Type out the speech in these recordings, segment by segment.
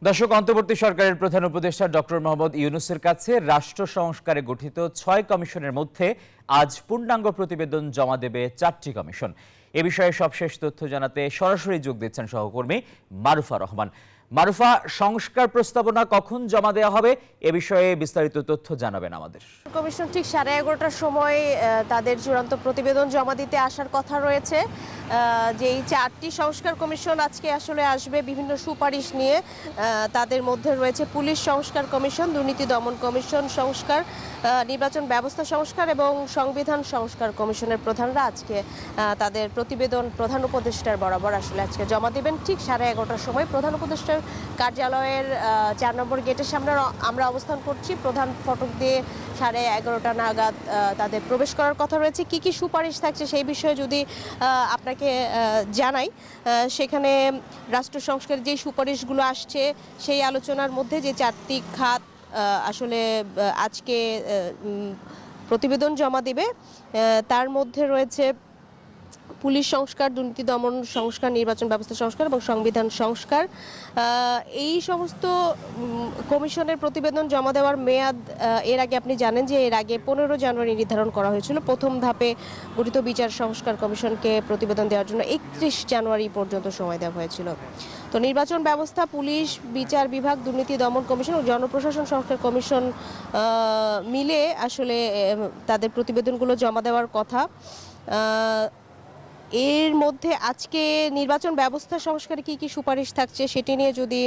দর্শক, অন্তর্বর্তী সরকারের প্রধান উপদেষ্টা ডক্টর মোহাম্মদ ইউনূসের কাছে রাষ্ট্র সংস্কারে গঠিত ৬ কমিশনের মধ্যে আজ পূর্ণাঙ্গ প্রতিবেদন জমা দেবে ৪টি কমিশন। এ বিষয়ে সবশেষ তথ্য জানাতে সরাসরি যোগ দিচ্ছেন সহকর্মী মারুফা রহমান। মারুফা, সংস্কার প্রস্তাবনা কখন জমা দেওয়া হবে এ বিষয়ে বিস্তারিত তথ্য জানাবেন আমাদের। কমিশন ঠিক 11:30টার সময় তাদের চূড়ান্ত প্রতিবেদন জমা দিতে আসার কথা রয়েছে। যে এই 4টি সংস্কার কমিশন আজকে আসলে আসবে বিভিন্ন সুপারিশ নিয়ে। তাদের মধ্যে রয়েছে পুলিশ সংস্কার কমিশন, দুর্নীতি দমন কমিশন সংস্কার, নির্বাচন ব্যবস্থা সংস্কার এবং সংবিধান সংস্কার কমিশনের প্রধানরা আজকে তাদের প্রতিবেদন প্রধান উপদেষ্টার বরাবর আসলে আজকে জমা দেবেন। ঠিক 11:30টার সময় প্রধান উপদেষ্টার কার্যালয়ের 4 নম্বর গেটের সামনে আমরা অবস্থান করছি। প্রধান ফটক দিয়ে 11:30টা নাগাদ তাদের প্রবেশ করার কথা রয়েছে। কি কি সুপারিশ থাকছে সেই বিষয়ে যদি আপনাকে জানাই, সেখানে রাষ্ট্র সংস্কারের যে সুপারিশগুলো আসছে সেই আলোচনার মধ্যে যে 4টি খাত আসলে আজকে প্রতিবেদন জমা দেবে, তার মধ্যে রয়েছে পুলিশ সংস্কার, দুর্নীতি দমন সংস্কার, নির্বাচন ব্যবস্থা সংস্কার এবং সংবিধান সংস্কার। এই সমস্ত কমিশনের প্রতিবেদন জমা দেওয়ার মেয়াদ এর আগে আপনি জানেন যে এর আগে 15 জানুয়ারি নির্ধারণ করা হয়েছিল। প্রথম ধাপে গঠিত বিচার সংস্কার কমিশনকে প্রতিবেদন দেওয়ার জন্য 31 জানুয়ারি পর্যন্ত সময় দেওয়া হয়েছিল। তো নির্বাচন ব্যবস্থা, পুলিশ, বিচার বিভাগ, দুর্নীতি দমন কমিশন ও জনপ্রশাসন সংস্কার কমিশন মিলে আসলে তাদের প্রতিবেদনগুলো জমা দেওয়ার কথা। এর মধ্যে আজকে নির্বাচন ব্যবস্থা সংস্কারে কি কি সুপারিশ থাকছে সেটি নিয়ে যদি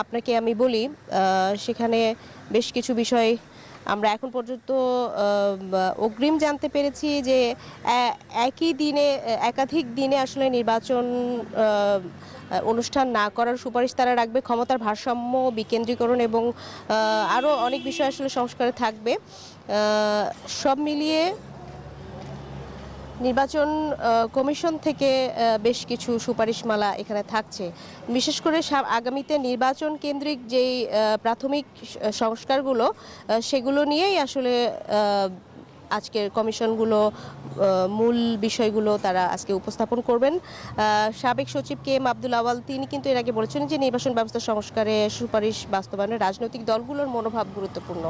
আপনাকে আমি বলি, সেখানে বেশ কিছু বিষয় আমরা এখন পর্যন্ত অগ্রিম জানতে পেরেছি যে একই দিনে একাধিক দিনে আসলে নির্বাচন অনুষ্ঠান না করার সুপারিশ তারা রাখবে। ক্ষমতার ভারসাম্য বিকেন্দ্রীকরণ এবং আরও অনেক বিষয় আসলে সংস্কারে থাকবে। সব মিলিয়ে নির্বাচন কমিশন থেকে বেশ কিছু সুপারিশমালা এখানে থাকছে। বিশেষ করে আগামীতে নির্বাচন কেন্দ্রিক যেই প্রাথমিক সংস্কারগুলো, সেগুলো নিয়েই আসলে আজকের কমিশনগুলো মূল বিষয়গুলো তারা আজকে উপস্থাপন করবেন। সাবেক সচিব কে এম আব্দুল আওয়াল তিনি কিন্তু এর আগে বলেছেন যে নির্বাচন ব্যবস্থা সংস্কারে সুপারিশ বাস্তবায়নে রাজনৈতিক দলগুলোর মনোভাব গুরুত্বপূর্ণ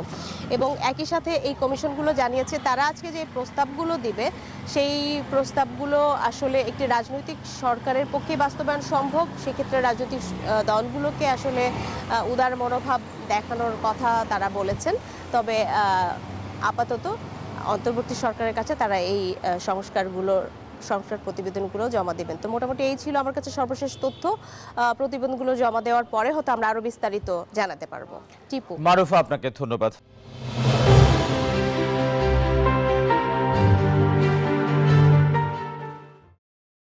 এবং একই সাথে এই কমিশনগুলো জানিয়েছে তারা আজকে যে প্রস্তাবগুলো দিবে সেই প্রস্তাবগুলো আসলে একটি রাজনৈতিক সরকারের পক্ষে বাস্তবায়ন সম্ভব। সেক্ষেত্রে রাজনৈতিক দলগুলোকে আসলে উদার মনোভাব দেখানোর কথা তারা বলেছেন। তবে আপাতত অন্তর্বর্তী সরকারের কাছে তারা এই সংস্কার প্রতিবেদনগুলো জমা দেবেন। তো মোটামুটি এই ছিল আমার কাছে সর্বশেষ তথ্য। প্রতিবেদনগুলো জমা দেওয়ার পরে হয়তো আমরা আরো বিস্তারিত জানাতে পারবো। টিপু। মারুফা, আপনাকে ধন্যবাদ।